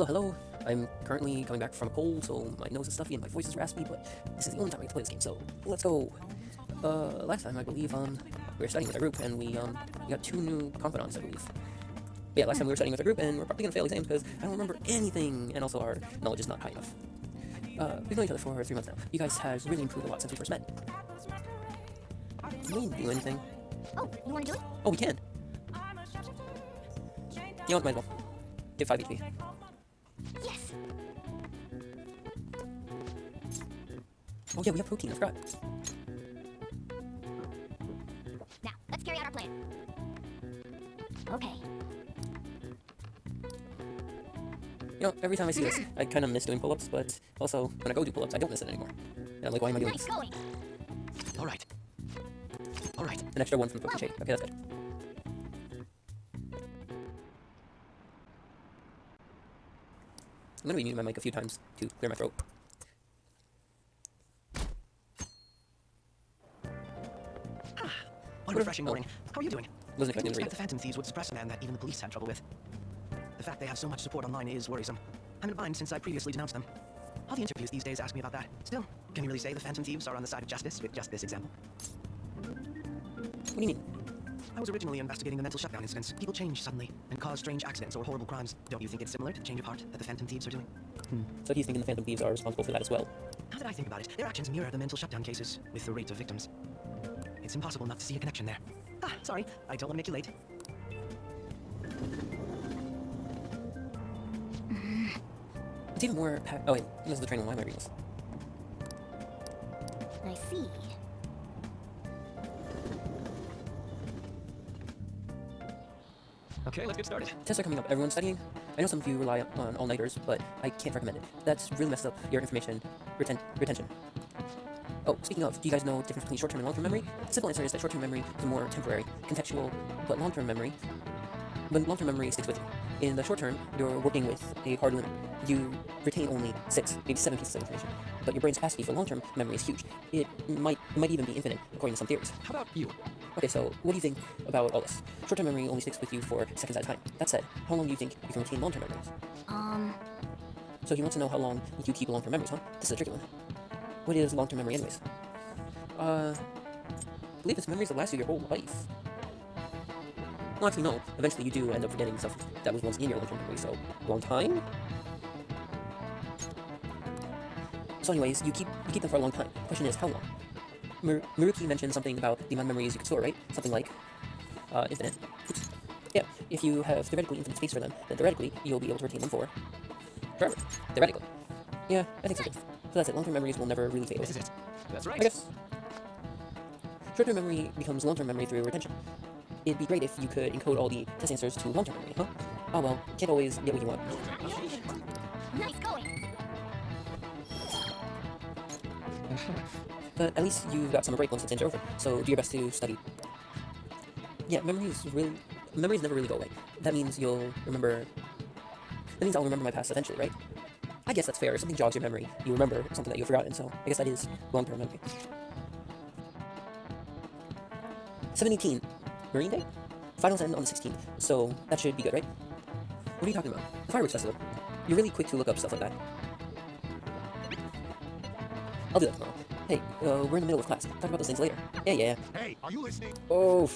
Hello. I'm currently coming back from a cold, so my nose is stuffy and my voice is raspy, but this is the only time I get to play this game, so let's go. Last time, I believe, we were studying with our group, and we got 2 new confidants, I believe. But yeah, last time we were studying with our group, and we're probably gonna fail exams because I don't remember anything, and also our knowledge is not high enough. We've known each other for 3 months now. You guys have really improved a lot since we first met. Can we do anything? Oh, you wanna do it? Oh, we can! You know what, might as well. Get 5 HP. Yes! Oh yeah, we have protein, I forgot. Now, let's carry out our plan. Okay. You know, every time I see this, I kind of miss doing pull-ups, but also, when I go do pull-ups, I don't miss it anymore. And I'm like, why am I doing Nice this? going! Alright. Alright. An extra 1 from the protein shake. Okay, that's good. I'm gonna be muting my mic a few times to clear my throat. What a refreshing morning. How are you doing? Wasn't I expecting didn't to read expect the that. Phantom Thieves would suppress a man that even the police had trouble with. The fact they have so much support online is worrisome. I'm in a bind since I previously denounced them. All the interviews these days ask me about that. Still, can you really say the Phantom Thieves are on the side of justice with just this example? What do you mean? I was originally investigating the mental shutdown incidents. People change suddenly and cause strange accidents or horrible crimes. Don't you think it's similar to the change of heart that the Phantom Thieves are doing? So he's thinking the Phantom Thieves are responsible for that as well. Now that I think about it, their actions mirror the mental shutdown cases with the rate of victims. It's impossible not to see a connection there. Sorry, I don't want to make you late. It's even more oh wait, this is the train one. Why am I reading this? I see. Okay, let's get started. Tests are coming up. Everyone's studying. I know some of you rely on all-nighters, but I can't recommend it. That's really messed up your information retention. Oh, speaking of, do you guys know the difference between short-term and long-term memory? The simple answer is that short-term memory is more temporary, contextual, but long-term memory sticks with you. In the short term, you're working with a hard limit. You retain only 6, maybe 7 pieces of information, but your brain's capacity for long-term memory is huge. It might even be infinite, according to some theories. How about you? Okay, so what do you think about all this? Short-term memory only sticks with you for seconds at a time. That said, how long do you think you can retain long-term memories? So he wants to know how long you keep long-term memories, huh? This is a tricky one. What is long-term memory anyways? I believe it's memories that last you your whole life. Well, actually, no. Eventually, you do end up forgetting stuff that was once in your long-term memory, so long time? So anyways, you keep them for a long time. The question is, how long? Maruki mentioned something about the amount of memories you can store, right? Something like, infinite. Oops. Yeah, if you have theoretically infinite space for them, then theoretically, you'll be able to retain them for forever. Theoretically. Yeah, I think so too. So that's it, long-term memories will never really fade away. This is it. That's right. I guess. Short-term memory becomes long-term memory through retention. It'd be great if you could encode all the test answers to long-term memory, huh? Oh well, can't always get what you want. Nice going! But at least you've got summer break once exams are over, so do your best to study. Yeah, memories never really go away. That means you'll remember... That means I'll remember my past eventually, right? I guess that's fair. If something jogs your memory, you remember something that you've forgotten, so I guess that is long-term memory. 7/18. Marine Day? Finals end on the 16th, so that should be good, right? What are you talking about? The fireworks festival. You're really quick to look up stuff like that. I'll do that tomorrow. Hey, we're in the middle of class. Talk about those things later. Yeah. Hey, are you listening? Oh,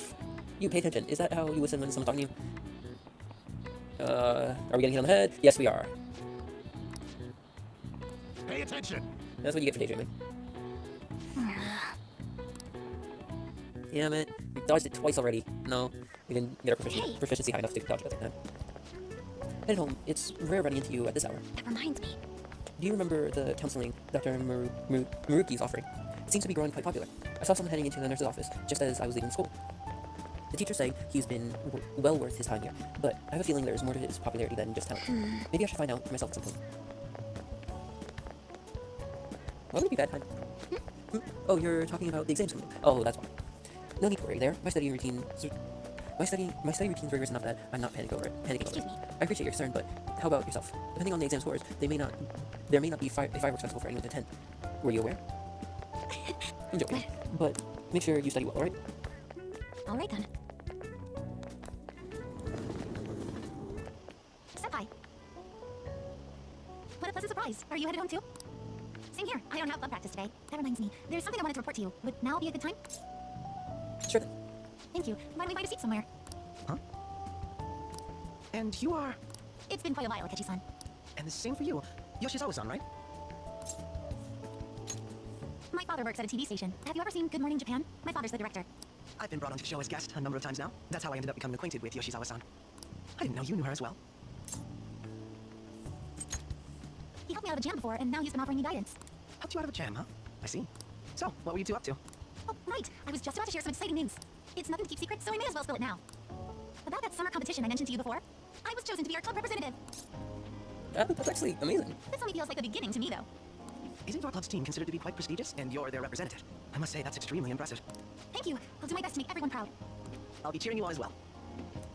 you pay attention. Is that how you listen when someone's talking to you? Are we getting hit on the head? Yes, we are. Pay attention. That's what you get for daydreaming. Damn it. We dodged it twice already. No, we didn't get our proficiency high enough to dodge it that time. Head home. It's rare running into you at this hour. That reminds me. Do you remember the counseling Dr. Maruki is offering? It seems to be growing quite popular. I saw someone heading into the nurse's office just as I was leaving school. The teacher's saying he's been well worth his time here, but I have a feeling there's more to his popularity than just talent. Maybe I should find out for myself at some point. Why would it be bad time? Oh, you're talking about the exams coming. Oh, that's why. No need to worry there. My study routine's rigorous enough that I'm not panicking over it. Excuse me. I appreciate your concern, but how about yourself? Depending on the exam scores, there may not be a fireworks festival for anyone to attend. Were you aware? I'm joking. But make sure you study well, alright? Alright then. Senpai. What a pleasant surprise. Are you headed home too? Same here. I don't have club practice today. That reminds me. There's something I wanted to report to you. Would now be a good time? Sure then. Thank you. Why don't we find a seat somewhere? Huh? And you are... It's been quite a while, Akechi-san. And the same for you. Yoshizawa-san, right? My father works at a TV station. Have you ever seen Good Morning Japan? My father's the director. I've been brought onto the show as guest a number of times now. That's how I ended up becoming acquainted with Yoshizawa-san. I didn't know you knew her as well. He helped me out of a jam before, and now he's been offering me guidance. Helped you out of a jam, huh? I see. So, what were you two up to? Oh, right. I was just about to share some exciting news. It's nothing to keep secret, so I may as well spill it now. About that summer competition I mentioned to you before, I was chosen to be our club representative. That's actually amazing. This only feels like the beginning to me, though. Isn't your club's team considered to be quite prestigious, and you're their representative? I must say, that's extremely impressive. Thank you. I'll do my best to make everyone proud. I'll be cheering you on as well.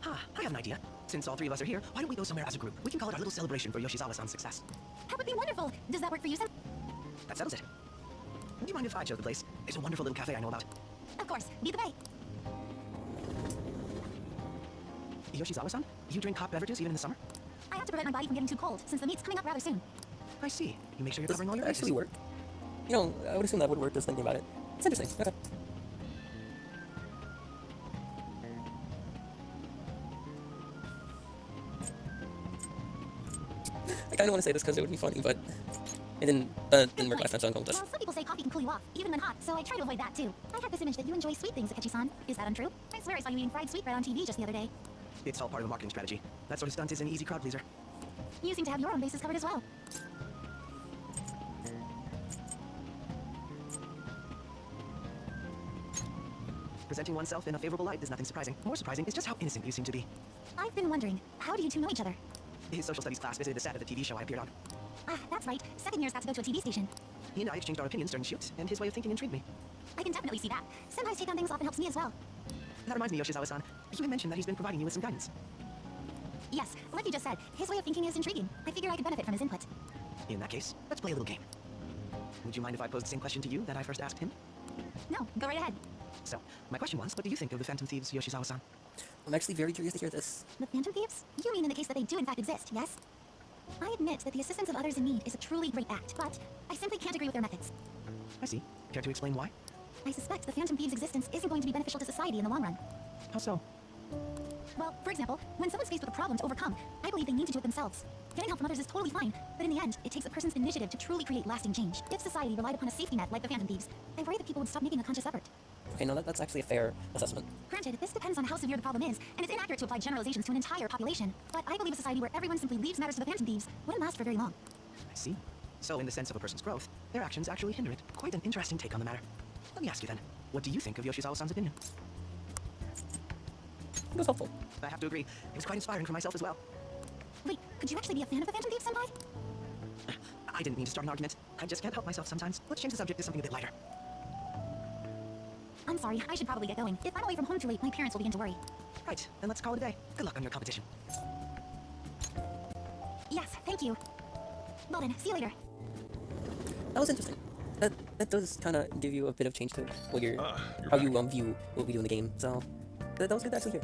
I have an idea. Since all three of us are here, why don't we go somewhere as a group? We can call it our little celebration for Yoshizawa-san's success. That would be wonderful. Does that work for you, Sam? That settles it. Would you mind if I chose the place? It's a wonderful little cafe I know about. Of course. Lead the way. Yoshizawa-san, you drink hot beverages even in the summer? I have to prevent my body from getting too cold, since the meet's coming up rather soon. I see. You make sure you're Does covering all your that actually bases. work? You know, I would assume that would work just thinking about it. It's interesting. Okay. I kind of want to say this because it would be funny, but it didn't work last time, so I'm going with this. Well, some people say coffee can cool you off, even when hot, so I try to avoid that too. I have this image that you enjoy sweet things, Akechi-san. Is that untrue? I swear I saw you eating fried sweetbread on TV just the other day. It's all part of a marketing strategy. That sort of stunt is an easy crowd pleaser. You seem to have your own bases covered as well. Presenting oneself in a favorable light is nothing surprising. More surprising is just how innocent you seem to be. I've been wondering, how do you two know each other? His social studies class visited the set of the TV show I appeared on. Ah, that's right. Second years got to go to a TV station. He and I exchanged our opinions during the shoot, and his way of thinking intrigued me. I can definitely see that. Senpai's take on things often helps me as well. That reminds me, Yoshizawa-san. You had mentioned that he's been providing you with some guidance. Yes, like you just said, his way of thinking is intriguing. I figure I could benefit from his input. In that case, let's play a little game. Would you mind if I posed the same question to you that I first asked him? No, go right ahead. So, my question was, what do you think of the Phantom Thieves, Yoshizawa-san? I'm actually very curious to hear this. The Phantom Thieves? You mean in the case that they do in fact exist, yes? I admit that the assistance of others in need is a truly great act, but I simply can't agree with their methods. I see. Care to explain why? I suspect the Phantom Thieves' existence isn't going to be beneficial to society in the long run. How so? Well, for example, when someone's faced with a problem to overcome, I believe they need to do it themselves. Getting help from others is totally fine, but in the end, it takes a person's initiative to truly create lasting change. If society relied upon a safety net like the Phantom Thieves, I worry that people would stop making a conscious effort. Okay, no, that's actually a fair assessment. Granted, this depends on how severe the problem is, and it's inaccurate to apply generalizations to an entire population. But I believe a society where everyone simply leaves matters to the Phantom Thieves wouldn't last for very long. I see. So, in the sense of a person's growth, their actions actually hinder it. Quite an interesting take on the matter. Let me ask you then, what do you think of Yoshizawa-san's opinion? It was helpful. I have to agree, it was quite inspiring for myself as well. Wait, could you actually be a fan of the Phantom Thieves, Senpai? I didn't mean to start an argument. I just can't help myself sometimes. Let's change the subject to something a bit lighter. I'm sorry, I should probably get going. If I'm away from home too late, my parents will begin to worry. Right, then let's call it a day. Good luck on your competition. Yes, thank you. Well then, see you later. That was interesting. That does kind of give you a bit of change to what You're how you view what we do in the game. So that was good to actually hear.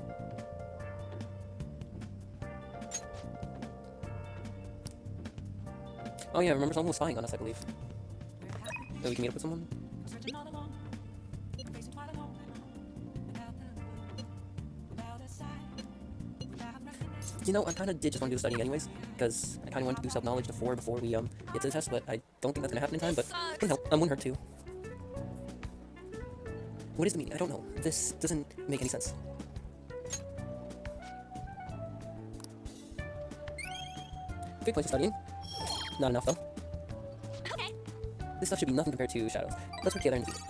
Oh yeah, remember someone was spying on us, I believe. So we can meet up with someone. You know, I kind of did just want to do the studying anyways, because I kind of wanted to do self-knowledge before we get to the test, but I don't think that's gonna happen in time. But wouldn't help. Wouldn't hurt too. What is the meaning? I don't know. This doesn't make any sense. Good place for studying. Not enough though. Okay. This stuff should be nothing compared to Shadows. Let's work together and defeat it.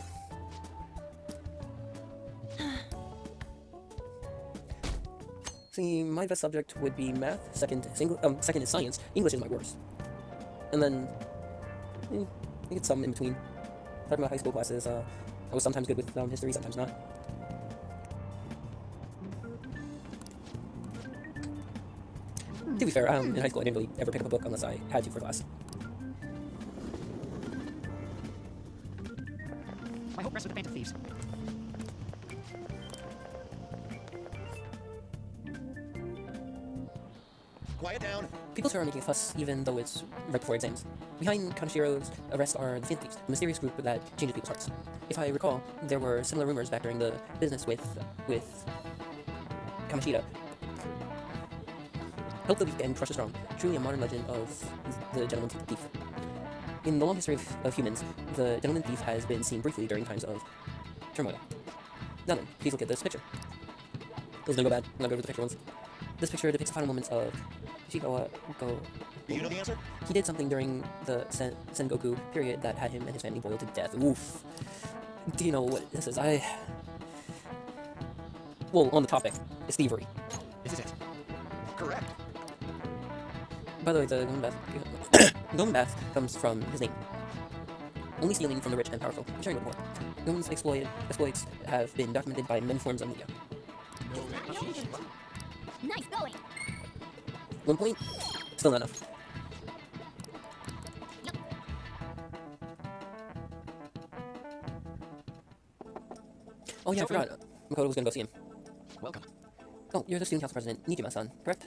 See, my best subject would be math. Second is science. English is my worst. And then, I get some in between. Talking about high school classes, I was sometimes good with history, sometimes not. To be fair, in high school I didn't really ever pick up a book unless I had to for class. My hope rests with the Phantom Thieves. Quiet down. People are making a fuss even though it's right before exams. Behind Kanashiro's arrest are the Phantom Thieves, the mysterious group that changes people's hearts. If I recall, there were similar rumors back during the business with Kamashita. Help the weak and crush the strong. Truly a modern legend of the Gentleman Thief. In the long history of humans, the Gentleman Thief has been seen briefly during times of turmoil. Now then, please look at this picture. This is gonna go bad. I'm gonna go to the picture once. This picture depicts the final moments of Shigawa Go. Do you know the answer? He did something during the Sengoku period that had him and his family boiled to death. Oof. Do you know what this is? Well, on the topic, it's thievery. This is it. Correct. By the way, the Gomen Bath comes from his name. Only stealing from the rich and powerful, and sharing with the poor. Gomen's exploits have been documented by many forms of media. Nice going. 1 point? Still not enough. Yep. Oh yeah, I forgot. Makoto was gonna go see him. Welcome. Oh, you're the student council president, Nijima-san, correct?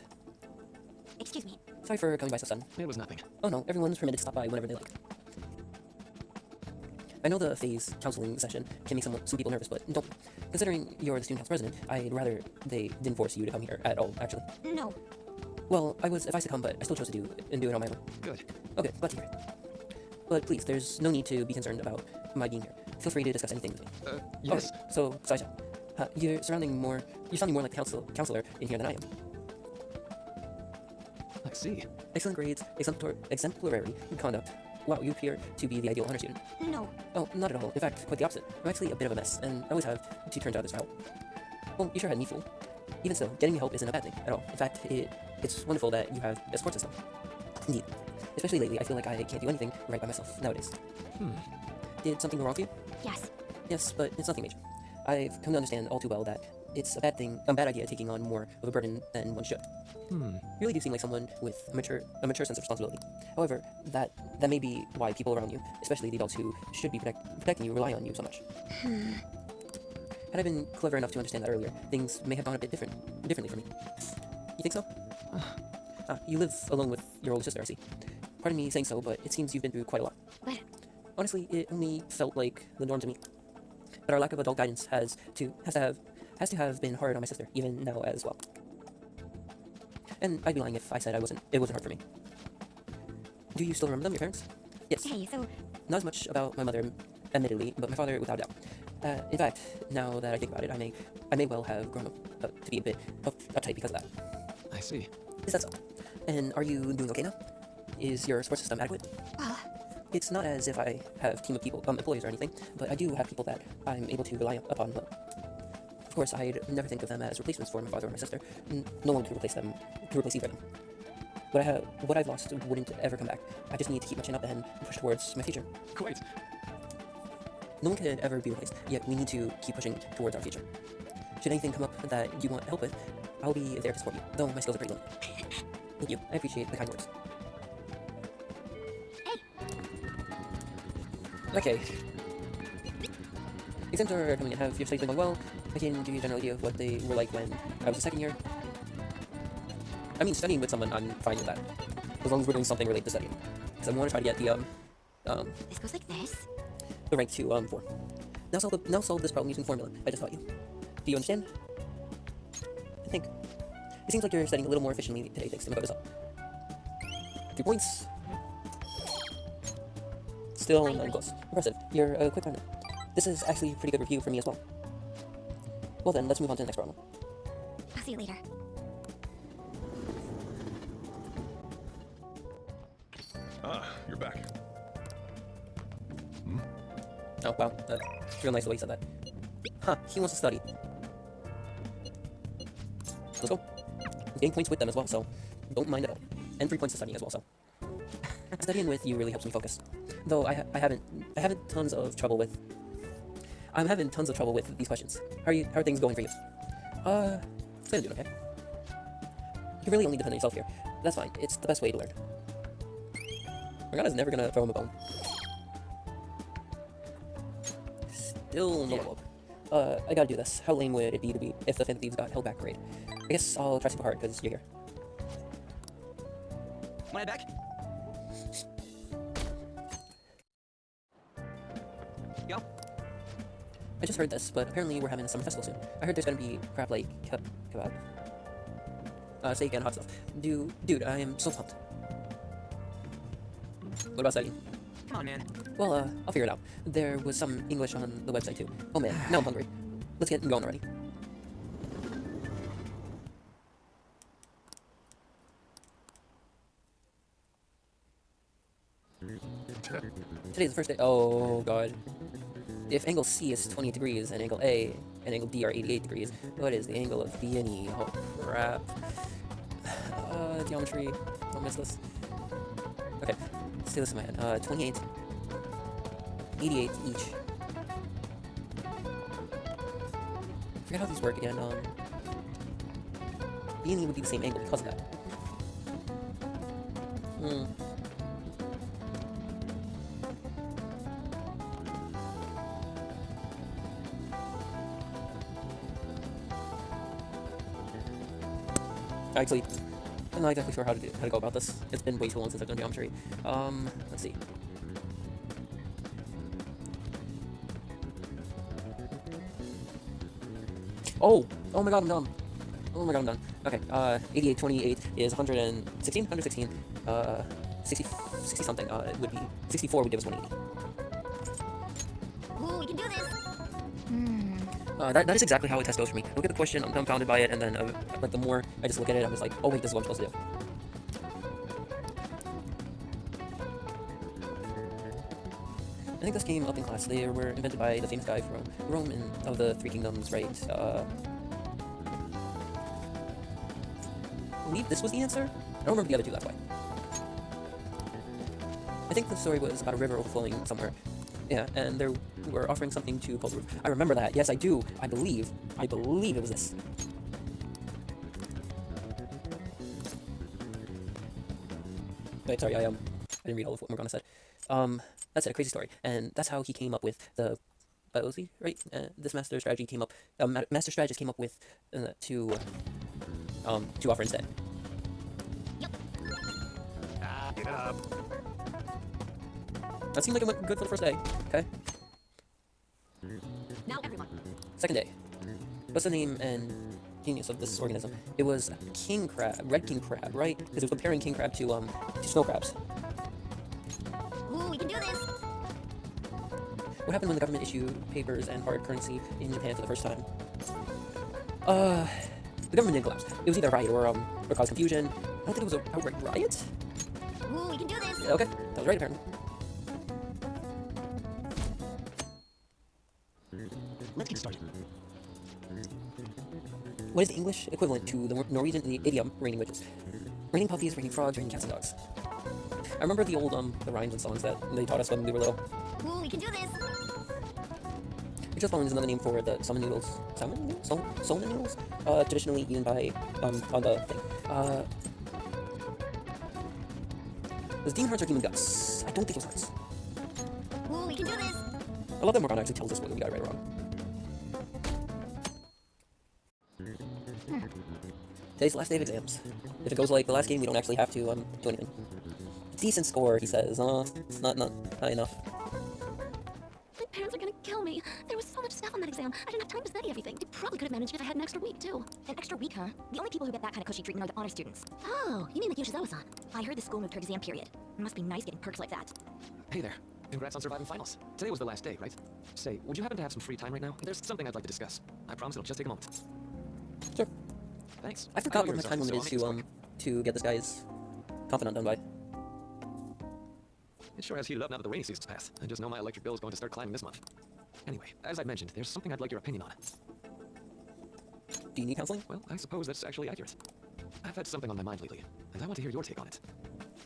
Excuse me. Sorry for coming by so sudden. It was nothing. Oh no, everyone's permitted to stop by whenever they like. I know the phase counseling session can make some people nervous, but don't. Considering you're the student council president, I'd rather they didn't force you to come here at all, actually. No. Well, I was advised to come, but I still chose to do it on my own. Good. Okay, glad to hear it. But please, there's no need to be concerned about my being here. Feel free to discuss anything with me. Yes. Okay, so, Saisha, you're sounding more like a counselor in here than I am. I see. Excellent grades, exemplary conduct. Wow, you appear to be the ideal honor student. No. Oh, not at all. In fact, quite the opposite. I'm actually a bit of a mess, and I always have to turn to others for help. Well, you sure had me fooled. Even so, getting me help isn't a bad thing at all. In fact, it's wonderful that you have a support system. Indeed. Especially lately, I feel like I can't do anything right by myself nowadays. Did something go wrong for you? Yes. Yes, but it's nothing major. I've come to understand all too well that it's a bad idea taking on more of a burden than one should. You really do seem like someone with a mature sense of responsibility. However, that may be why people around you, especially the adults who should be protecting you, rely on you so much. Had I been clever enough to understand that earlier, things may have gone a bit differently for me. You think so? You live alone with your older sister, I see. Pardon me saying so, but it seems you've been through quite a lot. But Honestly, it only felt like the norm to me. But our lack of adult guidance has to have been hard on my sister, even now as well. And I'd be lying if I said it wasn't hard for me. Do you still remember them, your parents? Yes. hey, so Not as much about my mother, admittedly, but my father without a doubt. In fact, now that I think about it, I may well have grown up to be a bit uptight because of that. I see. Is that so? And are you doing okay now? Is your support system adequate? well, It's not as if I have a team of people, employees or anything, but I do have people that I'm able to rely upon well. Of course, I'd never think of them as replacements for my father or my sister. No one could replace either of them. What I've lost wouldn't ever come back. I just need to keep my chin up and push towards my future. Quite. No one could ever be replaced, yet we need to keep pushing towards our future. Should anything come up that you want help with, I'll be there to support you, though my skills are pretty limited. Thank you. I appreciate the kind words. Okay. Exams are coming in. Have your studies been going well? I can give you a general idea of what they were like when I was a second year. I mean, studying with someone, I'm fine with that. As long as we're doing something related to studying. Because I want to try to get this goes like this. the rank to 4. Now solve this problem using formula I just taught you. Do you understand? I think. It seems like you're studying a little more efficiently today thanks to Makoto's help. 3 points. Still not close. Impressive. You're a quick learner. This is actually a pretty good review for me as well. Well then, let's move on to the next problem. I'll see you later. You're back. Oh wow, that's real nice the way you said that. Huh, he wants to study. Let's go. Gain points with them as well, so don't mind at all. And 3 points to studying as well, so. Studying with you really helps me focus. Though I'm having tons of trouble with these questions. How are things going for you? It's gonna do okay. You can really only depend on yourself here. That's fine. It's the best way to learn. Morgana's never gonna throw him a bone. Still no level up. I gotta do this. How lame would it be if the Phantom Thieves got held back grade? I guess I'll try super hard because you're here. Wanna head back? Yo. I just heard this, but apparently we're having a summer festival soon. I heard there's gonna be crab like kebab, steak and hot stuff. Dude, I am so pumped. What about studying? Come on, man. Well, I'll figure it out. There was some English on the website too. Oh man, now I'm hungry. Let's get going already. Today's the first day. Oh god. If angle C is 28 degrees and angle A and angle D are 88 degrees, what is the angle of B and E? Oh crap. Geometry. Don't miss this. Okay, let's do this in my head. 28, 88 each. I forget how these work again. B and E would be the same angle because of that. Actually, I'm not exactly sure how to go about this. It's been way too long since I've done geometry. Let's see. Oh my god, I'm done. Oh my god, I'm done. Okay, 88, 28 is 116, 60 something, it would be, 64 would give us 180. Ooh, we can do this. That is exactly how a test goes for me. I look at the question, I'm dumbfounded by it, and then, like, the more I just look at it, I'm just like, oh wait, this is what I'm supposed to do. I think this came up in class. They were invented by the famous guy from Rome of the Three Kingdoms, right? I believe this was the answer? I don't remember the other two, that's why. I think the story was about a river overflowing somewhere. Yeah, and they were offering something to call the roof. I remember that. Yes, I do. I believe it was this. Wait, sorry, I didn't read all of what Morgana said. That's it, a crazy story. And that's how he came up with the biology, right? This master strategy came up, master strategist came up with to offer instead. Get up. That seemed like it went good for the first day. Okay. Now everyone. Second day. What's the name and genius of this organism? It was king crab, red king crab, right? Because it was comparing king crab to snow crabs. Ooh, we can do this. What happened when the government issued papers and hard currency in Japan for the first time? The government didn't collapse. It was either a riot or caused confusion. I don't think it was a outright riot. Ooh, we can do this. Okay, that was right apparently. Let's get started. What is the English equivalent to the Norwegian idiom raining witches? Raining puppies, raining frogs, raining cats and dogs. I remember the old the rhymes and songs that they taught us when we were little. Ooh, we can do this. Witch's bone is another name for the salmon noodles. Salmon noodles? Salmon noodles? Traditionally eaten by on the thing. Was demon hearts or demon guts? I don't think it was hearts. Ooh, we can do this. I love that Morgana actually tells us whether we got it right or wrong. Today's the last day of exams. If it goes like the last game, we don't actually have to do anything. Decent score, he says. Not high enough. My parents are gonna kill me. There was so much stuff on that exam. I didn't have time to study everything. I probably could have managed if I had an extra week, too. An extra week, huh? The only people who get that kind of cushy treatment are the honor students. Oh, you mean like Yoshizawa-san? I heard the school moved her exam period. It must be nice getting perks like that. Hey there. Congrats on surviving finals. Today was the last day, right? Say, would you happen to have some free time right now? There's something I'd like to discuss. I promise it'll just take a moment. Sure. Thanks. I forgot know what my you're time limit exhausted, is so I'll make this to get this guy's confidant done by. quick. It sure has heated up now that the rainy season's passed. I just know my electric bill is going to start climbing this month. Anyway, as I mentioned, there's something I'd like your opinion on. Do you need counseling? Well, I suppose that's actually accurate. I've had something on my mind lately, and I want to hear your take on it.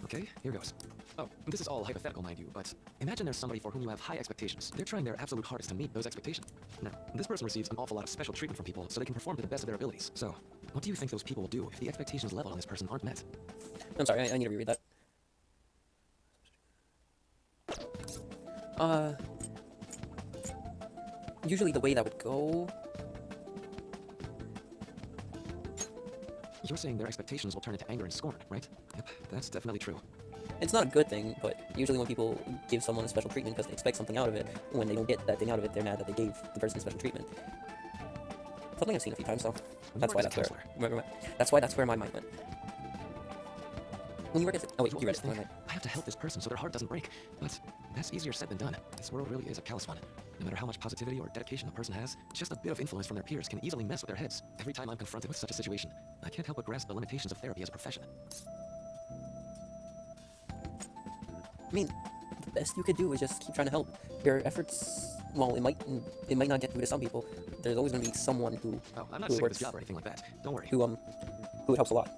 Okay, here goes. Oh, this is all hypothetical, mind you, but imagine there's somebody for whom you have high expectations. They're trying their absolute hardest to meet those expectations. Now, this person receives an awful lot of special treatment from people so they can perform to the best of their abilities. So, what do you think those people will do if the expectations leveled on this person aren't met? I'm sorry, I need to reread that. Usually the way that would go... You're saying their expectations will turn into anger and scorn, right? Yep, that's definitely true. It's not a good thing, but usually when people give someone a special treatment because they expect something out of it, when they don't get that thing out of it, they're mad that they gave the person special treatment. Something I've seen a few times, so that's why that's where my mind went. When you work as oh wait, you read it. Never mind. I have to help this person so their heart doesn't break. But that's easier said than done. This world really is a callous one. No matter how much positivity or dedication a person has, just a bit of influence from their peers can easily mess with their heads. Every time I'm confronted with such a situation, I can't help but grasp the limitations of therapy as a profession. I mean, the best you could do is just keep trying to help. Your efforts, well, it might not get through to some people. There's always going to be someone who Oh, I'm not who sick of this works, job or anything like that. Don't worry. who it helps a lot.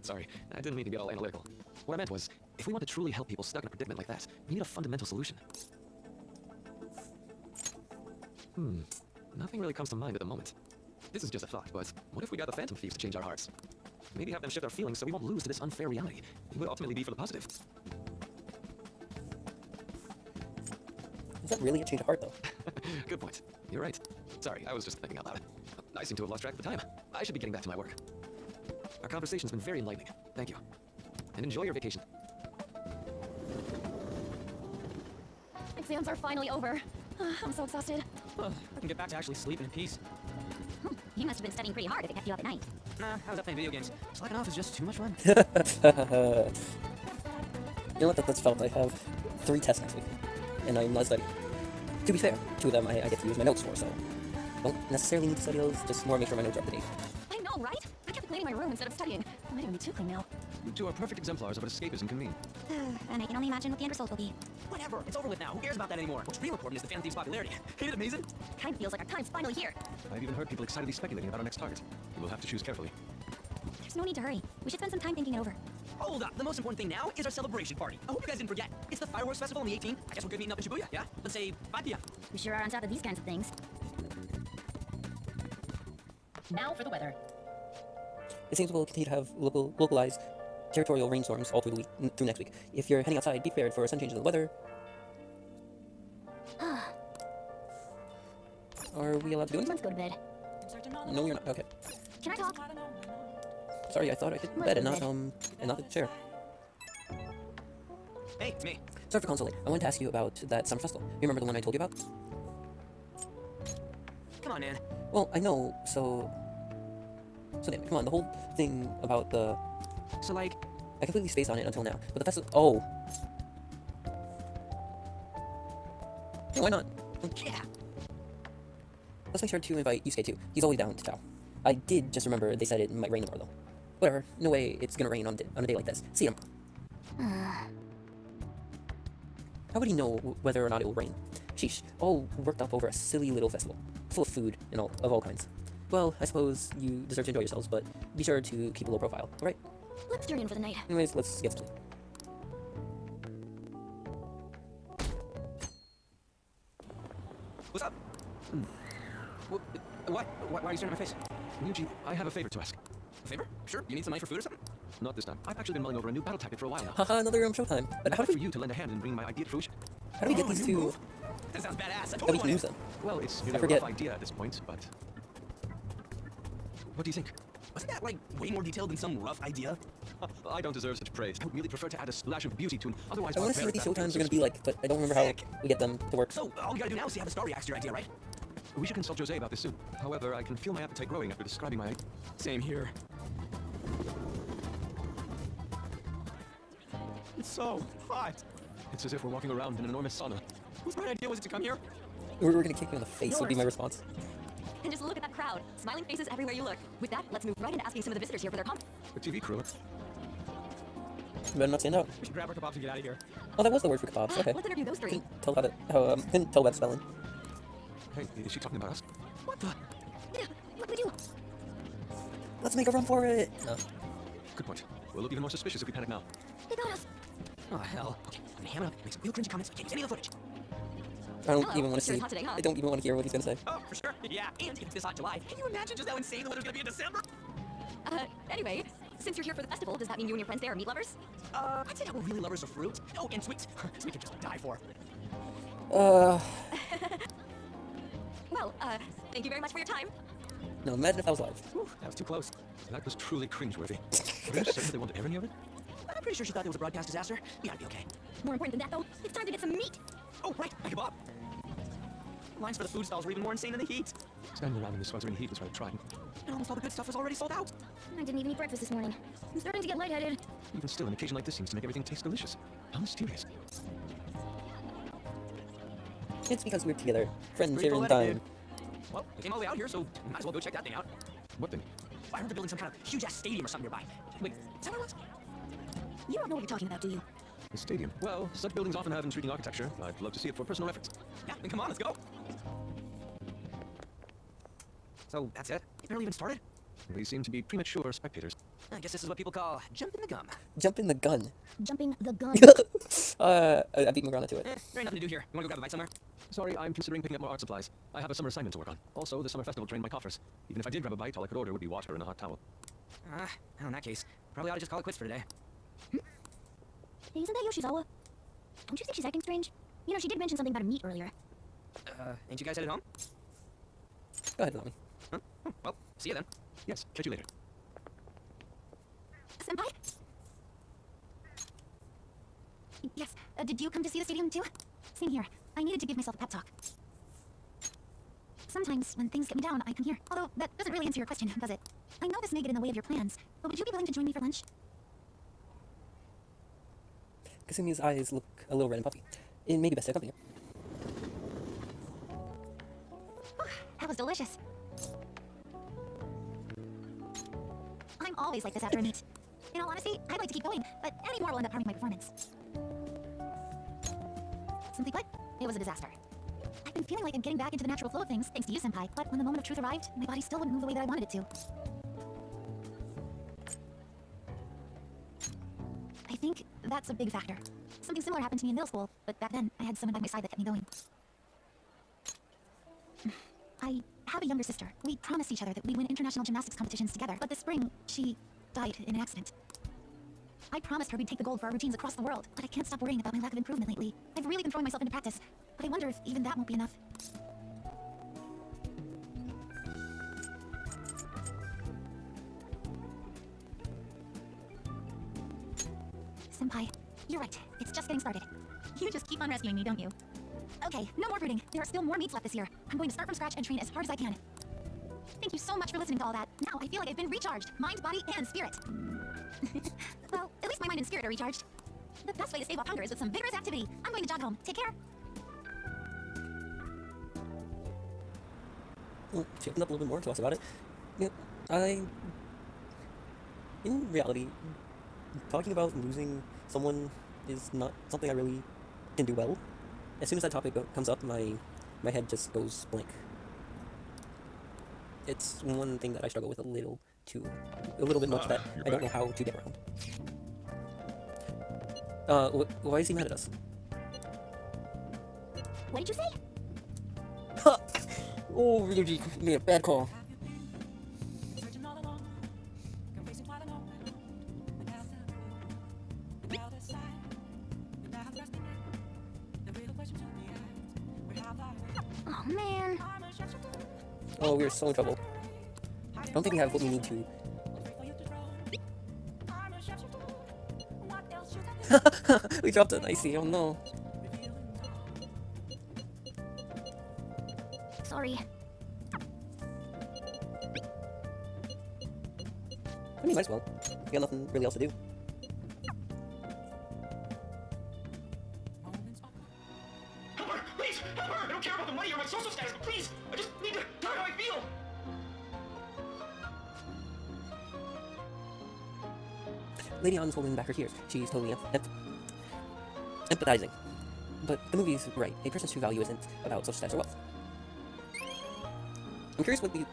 Sorry, I didn't mean to get all analytical. What I meant was, if we want to truly help people stuck in a predicament like that, we need a fundamental solution. Nothing really comes to mind at the moment. This is just a thought, but what if we got the Phantom Thieves to change our hearts? Maybe have them shift our feelings so we won't lose to this unfair reality. It would ultimately be for the positive. Is that really a change of heart, though? Good point. You're right. Sorry, I was just thinking out loud. I seem to have lost track of the time. I should be getting back to my work. Our conversation's been very enlightening. Thank you. And enjoy your vacation. Exams are finally over. I'm so exhausted. I can get back to actually sleeping in peace. You must have been studying pretty hard if it kept you up at night. Nah, I was up playing video games. Slacking off is just too much fun. You know what? That's felt. I have 3 tests next week, and I'm not studying. To be fair, 2 of them I get to use my notes for, so don't necessarily need to study those. Just more make sure my notes are up to date. I know, right? I kept cleaning my room instead of studying. I might even be too clean now. You two are perfect exemplars of what escapism can mean. And I can only imagine what the end result will be. Whatever, it's over with now. Who cares about that anymore? What's real important is the Phantom Thieves' popularity. Ain't it amazing? Kind of feels like our time's finally here. I've even heard people excitedly speculating about our next target. We'll have to choose carefully. There's no need to hurry. We should spend some time thinking it over. Hold up, the most important thing now is our celebration party. I hope you guys didn't forget. It's the fireworks festival on the 18th. I guess we're good meeting up in Shibuya, yeah? Let's say 5 p.m. We sure are on top of these kinds of things. Now for the weather. It seems we'll continue to have localized territorial rainstorms all through the week, through next week. If you're heading outside, be prepared for sudden changes in the weather. Are we allowed to do anything? Let's go to bed. No, you're not. Okay. Can I talk? Sorry, I thought I hit bed and not the chair. Hey, it's me. Sorry for consoling. I wanted to ask you about that summer festival. You remember the one I told you about? Come on, man. Well, I know. So damn it. Come on. The whole thing about the So, like, I completely spaced on it until now. But the festival. Oh. Yeah, why not? yeah. Let's make sure to invite Yusuke too. He's always down to chow. I did just remember they said it might rain tomorrow though. Whatever. No way it's gonna rain on a day like this. See you tomorrow. How would he know whether or not it will rain? Sheesh. All worked up over a silly little festival. Full of food and all kinds. Well, I suppose you deserve to enjoy yourselves, but be sure to keep a low profile, alright? Let's turn in for the night. Anyways, let's get to sleep. What's up? What? Why are you staring at my face? Ryuji, I have a favor to ask. A favor? Sure. You need some money for food or something? Not this time. I've actually been mulling over a new battle tactic for a while now. Haha, another showtime. But I'd like for you to lend a hand in bringing my idea to fruition. how do we get these two That sounds badass. I that we totally can want use it. them? Well, it's really a forget. rough idea at this point, but... What do you think? Wasn't that, like, way more detailed than some rough idea? I don't deserve such praise. I would merely prefer to add a splash of beauty to an otherwise I want to see what barbaric these showtimes battlefield, are going to be like, but I don't remember how we get them to work. So, all we gotta do now is see how the star reacts to your idea, right? We should consult Jose about this soon. However, I can feel my appetite growing after describing my... Same here. It's so hot. It's as if we're walking around in an enormous sauna. Whose bright idea was it to come here? We're going to kick you in the face, would be my response. And just look at that crowd. Smiling faces everywhere you look. With that, let's move right into asking some of the visitors here for their comments. The TV crew. Better not stand out. We should grab our kebabs and get out of here. Oh, that was the word for kebabs. Okay. Let's interview those three. Couldn't tell about spelling. Hey, is she talking about us? What the? Yeah, what do we do? Let's make a run for it. No. Good point. We'll look even more suspicious if we panic now. They got us. Oh, hell. Okay, I'm gonna ham it up, make some real cringy comments, so I can't use any of the footage. I don't Hello. even want to Sure see. is hot today, huh? I don't even want to hear what he's going to say. Oh, for sure. Yeah, and if it's this hot July, can you imagine just how insane the weather's gonna be in December? Anyway, since you're here for the festival, does that mean you and your friends there are meat lovers? I'd say that we're really lovers of fruit. Oh, and sweets. Sweet can just die for. Well, thank you very much for your time. Now imagine if I was live. Whew, that was too close. That was truly cringeworthy. Are you certain they won't air any of it? I'm pretty sure she thought it was a broadcast disaster. We gotta be okay. More important than that, though, it's time to get some meat. Oh, right, my kebab. Lines for the food stalls were even more insane than the heat. Standing around in the sweltering heat was rather trying. And almost all the good stuff was already sold out. I didn't even eat breakfast this morning. I'm starting to get lightheaded. Even still, an occasion like this seems to make everything taste delicious. How mysterious. It's because we're together, friends, Pretty sharing poetic, time. dude. Well, we came all the way out here, so we might as well go check that thing out. What thing? I heard they're building some kind of huge-ass stadium or something nearby. Wait, is that what it was? You don't know what you're talking about, do you? The stadium. Well, such buildings often have intriguing architecture. I'd love to see it for personal reference. Yeah, then come on, let's go. So, that's it? It barely even started? We seem to be premature spectators. I guess this is what people call jumping the gum. Jumping the gun. Jumping the gun. I beat McGraw to it. There ain't nothing to do here. You wanna go grab a bite somewhere? Sorry, I'm considering picking up more art supplies. I have a summer assignment to work on. Also, the summer festival trained my coffers. Even if I did grab a bite, all I could order would be water and a hot towel. Well, in that case, probably ought to just call it quits for today. Hey, isn't that Yoshizawa? Don't you think she's acting strange? You know, she did mention something about a meat earlier. Ain't you guys headed home? Go ahead, Nami. Huh? Oh, well, see you then. Yes, catch you later. Senpai? Yes, did you come to see the stadium too? Same here. I needed to give myself a pep talk. Sometimes, when things get me down, I come here. Although, that doesn't really answer your question, does it? I know this may get in the way of your plans, but would you be willing to join me for lunch? Kasumi's eyes look a little red and puffy. It may be best to accompany her. That was delicious. I'm always like this after a meet. In all honesty, I'd like to keep going, but any more will end up harming my performance. Simply put, it was a disaster. I've been feeling like I'm getting back into the natural flow of things, thanks to you, Senpai, but when the moment of truth arrived, my body still wouldn't move the way that I wanted it to. I think that's a big factor. Something similar happened to me in middle school, but back then, I had someone by my side that kept me going. I have a younger sister. We promised each other that we'd win international gymnastics competitions together, but this spring, she died in an accident. I promised her we'd take the gold for our routines across the world, but I can't stop worrying about my lack of improvement lately. I've really been throwing myself into practice, but I wonder if even that won't be enough. Senpai, you're right. It's just getting started. You just keep on rescuing me, don't you? Okay, no more brooding. There are still more meets left this year. I'm going to start from scratch and train as hard as I can. Thank you so much for listening to all that. Now I feel like I've been recharged. Mind, body, and spirit. Well, at least my mind and spirit are recharged. The best way to stave off hunger is with some vigorous activity. I'm going to jog home. Take care. Well, she opened up a little bit more to us about it. Yeah, in reality, talking about losing someone is not something I really can do well. As soon as that topic comes up, my head just goes blank. It's one thing that I struggle with a little bit much that you're I don't know back. how to get around. Why is he mad at us? What did you say? Ha! Oh, Ryuji made a bad call. Oh, man. Oh, we're so in trouble. I don't think we have what we need to. We dropped an icy, oh no. Sorry. I mean, might as well. We got nothing really else to do. Help her! Please! Help her! I don't care about the money or my social status, but please! I just need to tell her how I feel! Lady Ann's holding back her tears. She's totally empathizing. But the movie's right. A person's true value isn't about social status or wealth. I'm curious what the...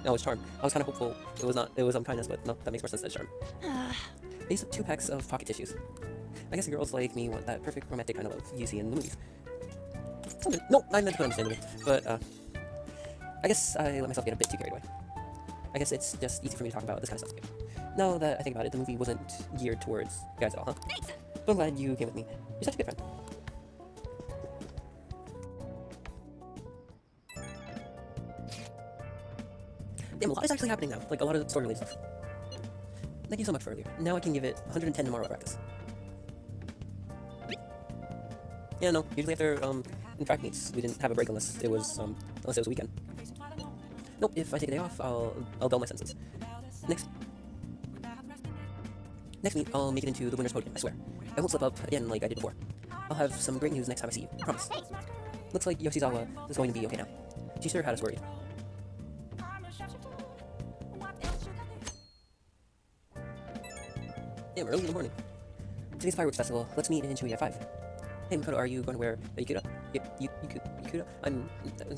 No, it's charm. I was kind of hopeful it was not. It was kindness, but no, that makes more sense as charm. These 2 packs of pocket tissues. I guess girls like me want that perfect romantic kind of love you see in the movies. No, I meant to put understandable. But, I guess I let myself get a bit too carried away. I guess it's just easy for me to talk about this kind of stuff together. Now that I think about it, the movie wasn't geared towards guys at all, huh? Thanks. But I'm glad you came with me. You're such a good friend. Damn, a lot is actually happening now. Like, a lot of story-related stuff. Thank you so much for earlier. Now I can give it 110 tomorrow practice. Yeah, no, usually after, in track meets, we didn't have a break unless it was a weekend. Nope, if I take a day off, I'll dull my senses. Next meet, I'll make it into the winner's podium, I swear. I won't slip up again like I did before. I'll have some great news next time I see you, promise. Looks like Yoshizawa is going to be okay now. She sure had us worried. Damn, early in the morning. Today's fireworks festival. Let's meet in Shui at 5. Hey, Makoto, are you going to wear a Yukura? Yukura?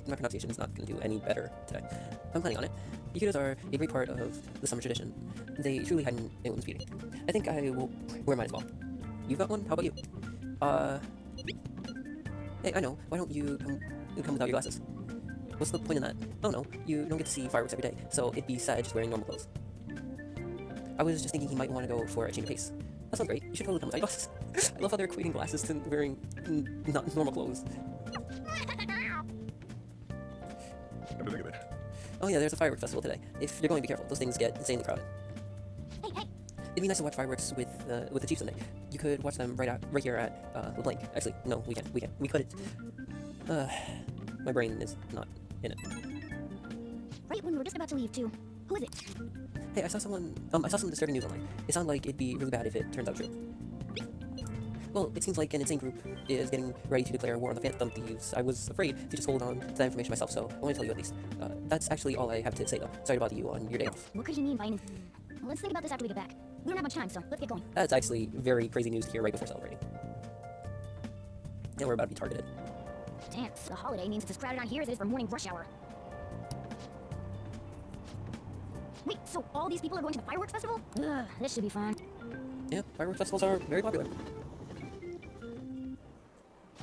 My pronunciation is not going to do any better today. I'm planning on it. Yukuras are a great part of the summer tradition. They truly heighten a woman's beauty. I think I will wear mine as well. You've got one? How about you? Hey, I know. Why don't you come without your glasses? What's the point in that? Oh no, you don't get to see fireworks every day, so it'd be sad just wearing normal clothes. I was just thinking he might want to go for a change of pace. That sounds great. You should totally come without your glasses. I love how they're equating glasses to wearing not normal clothes. Never think of it. Oh yeah, there's a fireworks festival today. If you're going, be careful. Those things get insanely crowded. Hey. It'd be nice to watch fireworks with the Chief someday. You could watch them right here at LeBlanc. Actually, no, we can't. We couldn't. My brain is not in it. Right when we were just about to leave, too. Who is it? Hey, I saw some disturbing news online. It sounded like it'd be really bad if it turns out true. Well, it seems like an insane group is getting ready to declare war on the Phantom Thieves. I was afraid to just hold on to that information myself, so I want to tell you at least. That's actually all I have to say, though. Sorry to bother you on your day off. What could he mean by... Let's think about this after we get back. We don't have much time, so let's get going. That's actually very crazy news to hear right before celebrating. Yeah, we're about to be targeted. Damn, the holiday means it's as crowded on here as it is for morning rush hour. Wait, so all these people are going to the fireworks festival? Ugh, this should be fun. Yeah, fireworks festivals are very popular.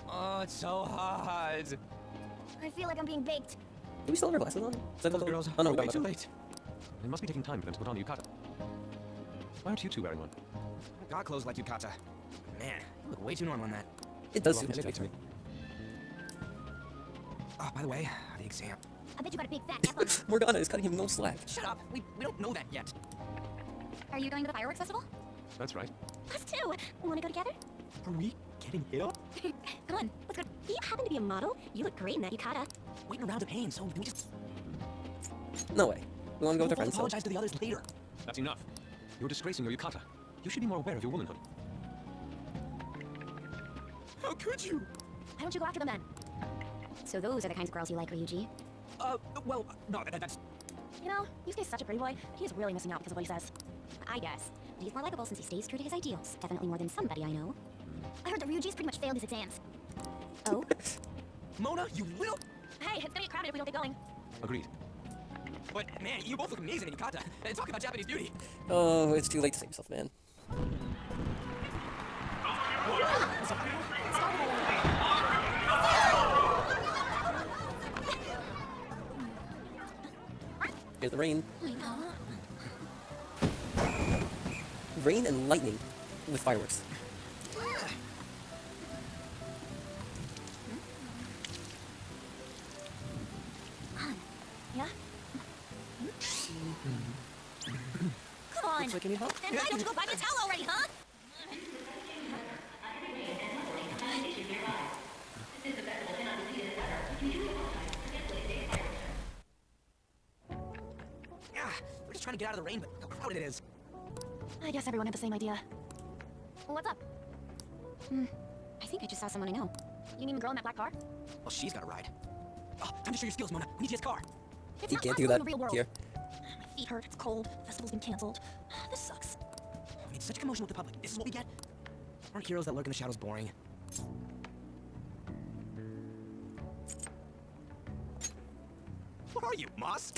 Oh, it's so hot. I feel like I'm being baked. Do we still have our glasses on? Those girls Oh no, are we way got too them. late. It must be taking time for them to put on the yukata. Why aren't you two wearing one? Got clothes like yukata. Man, you look way too normal in that. It does Well, suit just me. wait to me. Oh, by the way, the exam. I bet you got a big fat F on. Morgana is cutting him no slack. Shut up. We don't know that yet. Are you going to the fireworks festival? That's right. Us too. Want to go together? Are we getting hit up? Come on, let's go. Do you happen to be a model? You look great in that yukata. Waiting around to pain, so can we just No way. We want to go with our we'll friends. So. apologize to the others later? That's enough. You're disgracing your yukata. You should be more aware of your womanhood. How could you? Why don't you go after them then? So those are the kinds of girls you like, Ryuji. Well, no, that's... You know, Yusuke's such a pretty boy. He's really missing out because of what he says. I guess. But he's more likable since he stays true to his ideals. Definitely more than somebody I know. I heard that Ryuji's pretty much failed his exams. Oh? Mona, you little... Hey, it's gonna get crowded if we don't get going. Agreed. But, man, you both look amazing in yukata. And talk about Japanese beauty. Oh, it's too late to save yourself, man. Here's the rain. Rain and lightning with fireworks. Yeah? Come on! Looks like you need help. Then why don't you go buy the towel already, huh? Yeah, we're just trying to get out of the rain, but look how crowded it is. I guess everyone had the same idea. What's up? I think I just saw someone I know. You mean the girl in that black car? Well, she's got a ride. Oh, time to show your skills, Mona. We need you as car. It's You not can't possible do that in the real world. here. My feet hurt, it's cold, festival's been cancelled. This sucks. We made such a commotion with the public. This is what we get? Aren't heroes that lurk in the shadows boring? What are you, Moss?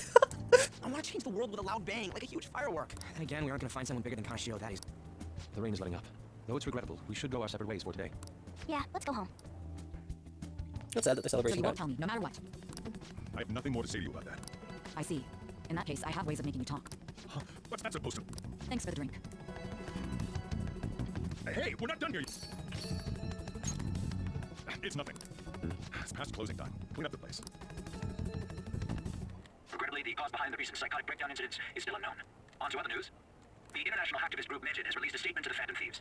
I want to change the world with a loud bang, like a huge firework. Then again, we aren't going to find someone bigger than Kanashiro Daddy's. The rain is letting up. Though it's regrettable, we should go our separate ways for today. Yeah, let's go home. It's sad that the So celebration you won't got. tell me, no matter what. I have nothing more to say to you about that. I see. In that case, I have ways of making you talk. Huh? What's that supposed to... Thanks for the drink. Hey, we're not done here yet. It's nothing. It's past closing time. Clean up the place. Regrettably, the cause behind the recent psychotic breakdown incidents is still unknown. On to other news. The international hacktivist group Medjed has released a statement to the Phantom Thieves.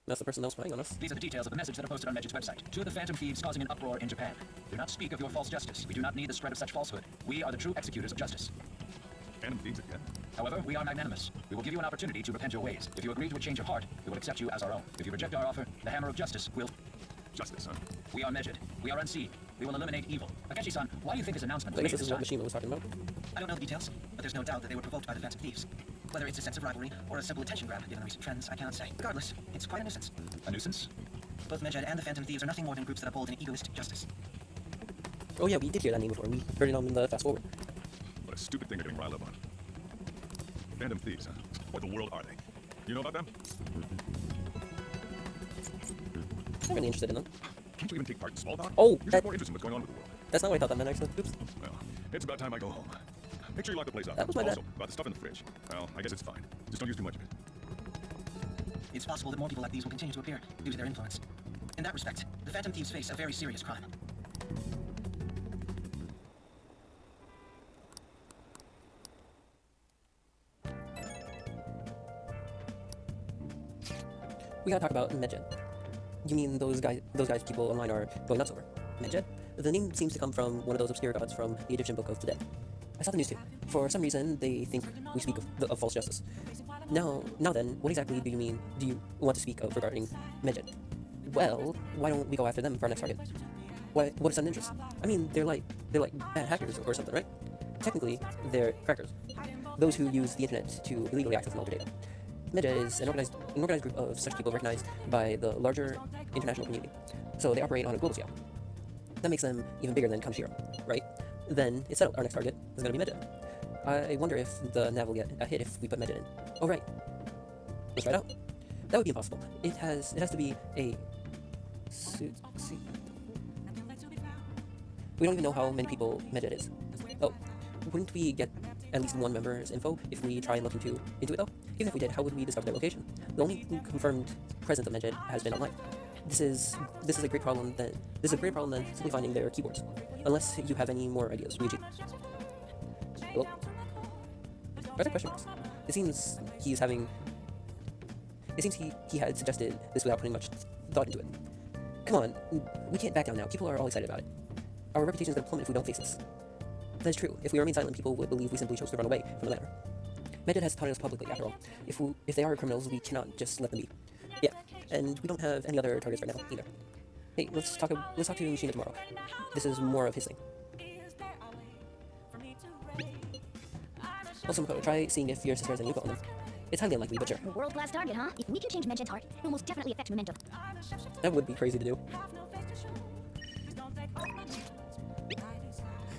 That's the person that was spying on us. These are the details of the message that are posted on Medjed's website. To the Phantom Thieves causing an uproar in Japan. Do not speak of your false justice. We do not need the spread of such falsehood. We are the true executors of justice. Phantom Thieves again? However, we are magnanimous. We will give you an opportunity to repent your ways. If you agree to a change of heart, we will accept you as our own. If you reject our offer, the hammer of justice will... Justice, huh? We are Medjed. We are unseen. We will eliminate evil. Akechi-san, why do you think this announcement I was guess made this this is what time? Mishima was talking about. I don't know the details, but there's no doubt that they were provoked by the Phantom Thieves. Whether it's a sense of rivalry or a simple attention grab given recent trends, I cannot say. Regardless, it's quite a nuisance. A nuisance? Both Medjed and the Phantom Thieves are nothing more than groups that uphold an egoist justice. Oh yeah, we did hear that name before. We heard it on the fast forward. What a stupid thing they're getting riled up on. Phantom Thieves, huh? What the world are they? You know about them? I'm really interested in them. Can't you even take part in small talk? Oh, You should that- have more interest in what's going on with the world. That's not what I thought that meant actually. Oops. Well, it's about time I go home. Make sure you lock the place up. That was my bad. Also, about the stuff in the fridge. Well, I guess it's fine. Just don't use too much of it. It's possible that more people like these will continue to appear due to their influence. In that respect, the Phantom Thieves face a very serious crime. We gotta talk about Medjed. You mean those guys people online are going nuts over? Medjed? The name seems to come from one of those obscure gods from the Egyptian Book of the Dead. I saw the news too. For some reason, they think we speak of false justice. Now then, what exactly do you want to speak of regarding Medjed? Well, why don't we go after them for our next target? What is sudden interest? I mean, they're like bad hackers or something, right? Technically, they're crackers. Those who use the internet to illegally access malware data. Medjed is an organized group of such people recognized by the larger international community. So they operate on a global scale. That makes them even bigger than Kamshiro, right? Then it's settled. Our next target is going to be Medjed. I wonder if the nav will get a hit if we put Medjed in. Oh right. Let's try it out. That would be impossible. It has to be a we don't even know how many people Medjed is. Oh, wouldn't we get at least one member's info if we try and look into it though? Even if we did, how would we discover their location? The only confirmed presence of Medjed has been online. This is a great problem than simply finding their keyboards. Unless you have any more ideas, Luigi. Hello? Where's the question marks? It seems he had suggested this without putting much thought into it. Come on, we can't back down now. People are all excited about it. Our reputation is going to plummet if we don't face this. That is true. If we remain silent, people would believe we simply chose to run away from the matter. Medjed has taunted us publicly, after all. If they are criminals, we cannot just let them be. Yeah, and we don't have any other targets right now, either. Hey, let's talk to Mishima tomorrow. This is more of his thing. Also, Makoto, try seeing if your sister has any info on them. It's highly unlikely, but sure. A world-class target, huh? If we can change Medjed's heart, it will most definitely affect momentum. That would be crazy to do.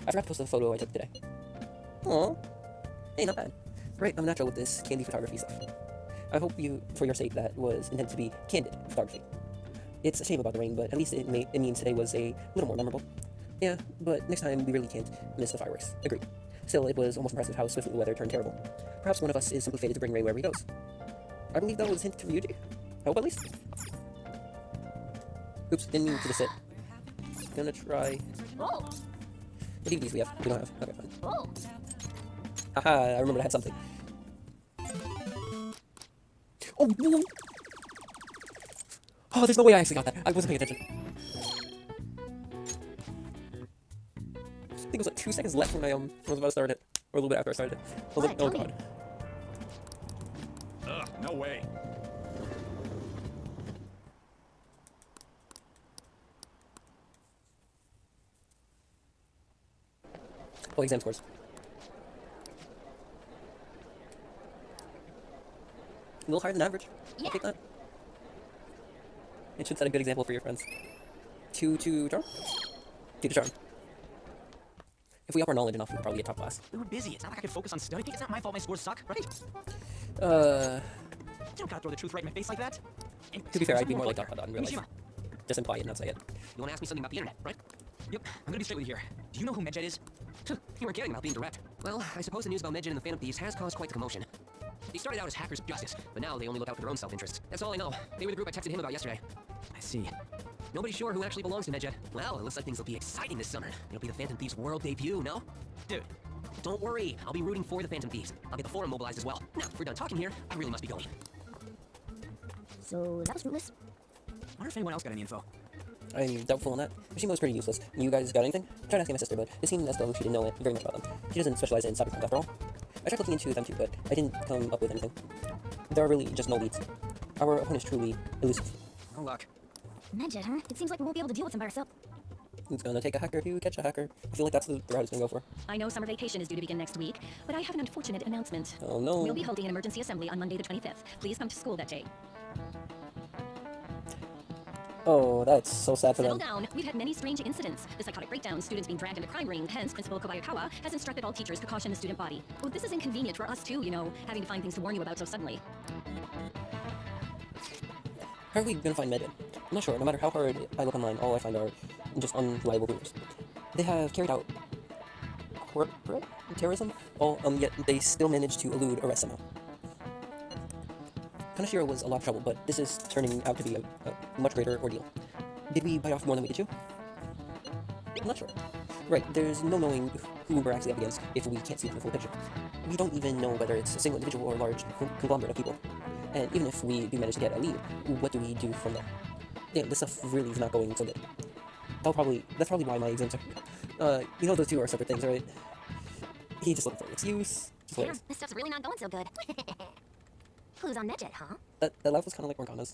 I forgot to post the photo I took today. Aww. Hey, not bad. Right, I'm natural with this candy photography stuff. I hope for your sake, that was intended to be candid photography. It's a shame about the rain, but at least it means today was a little more memorable. Yeah, but next time we really can't miss the fireworks. Agreed. Still, it was almost impressive how swiftly the weather turned terrible. Perhaps one of us is simply fated to bring rain wherever he goes. I believe that was hinted to Ryuji. I hope at least. Oops, didn't mean to just sit. Gonna try. Oh, What DVDs we have? We don't have. Okay, fine. oh. Haha, I remembered I had something. Oh, no! Oh, there's no way I actually got that. I wasn't paying attention. I think it was like 2 seconds left when I was about to start it. Or a little bit after I started it. I was like, oh What? Tell me. god. Ugh, no way. Oh, exam scores. A little higher than average. I'll Yeah. take that. It should set a good example for your friends. 2 to charm? 2 to charm. If we up our knowledge enough, we could probably get top class. We were busy. It's not like I could focus on studying. It's not my fault my scores suck, right? Uh, You don't gotta throw the truth right in my face like that. Anyways, to be fair, I'd be something more like important. Dot in real life. Mishima, Just imply it, not say it. you wanna ask me something about the internet, right? Yep, I'm gonna be straight with you here. Do you know who Medjed is? You weren't kidding about being direct. Well, I suppose the news about Medjed and the Phantom Thieves has caused quite the commotion. They started out as hackers of justice, but now they only look out for their own self-interest. That's all I know. They were the group I texted him about yesterday. I see. Nobody's sure who actually belongs to Medjet. Well, it looks like things will be exciting this summer. It'll be the Phantom Thieves world debut, no? Dude, don't worry. I'll be rooting for the Phantom Thieves. I'll get the forum mobilized as well. Now, if we're done talking here, I really must be going. So that was fruitless. Wonder if anyone else got any info. I'm doubtful on that. Machine was pretty useless. You guys got anything? I tried asking my sister, but it seemed as though she didn't know very much about them. She doesn't specialize in cybercrimes after all. I tried looking into them too, but I didn't come up with anything. There are really just no leads. Our opponent is truly elusive. Oh, luck. Medjet, huh? It seems like we won't be able to deal with them by ourselves. It's gonna take a hacker to catch a hacker. I feel like that's the route it's gonna go for. I know summer vacation is due to begin next week, but I have an unfortunate announcement. Oh no. We'll be holding an emergency assembly on Monday the 25th. Please come to school that day. Oh, that's so sad for Settle them. down. We've had many strange incidents. The psychotic breakdowns, students being dragged into crime ring. Hence, Principal Kobayakawa has instructed all teachers to caution the student body. Well, this is inconvenient for us too, you know, having to find things to warn you about so suddenly. How are we gonna find Medjet? I'm not sure. No matter how hard I look online, all I find are just unreliable rumors. They have carried out corporate terrorism, yet they still manage to elude arrest somehow. Kanashiro was a lot of trouble, but this is turning out to be a much greater ordeal. Did we bite off more than we could chew? I'm not sure. Right, there's no knowing who we're actually up against if we can't see the full picture. We don't even know whether it's a single individual or a large conglomerate of people. And even if we do manage to get a lead, what do we do from there? Yeah, this stuff really is not going so good. That's probably why my exams are... you know those two are separate things, right? He just looking for an excuse. Just Damn, hilarious. this stuff's really not going so good. Clues on Medjet, huh? That laugh was kind of like Morgana's.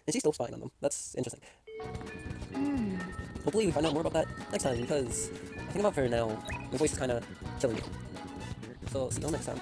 And she's still spying on them. That's interesting. Hopefully we find out more about that next time, because I think about for now, my voice is kind of killing me. So, see you all next time.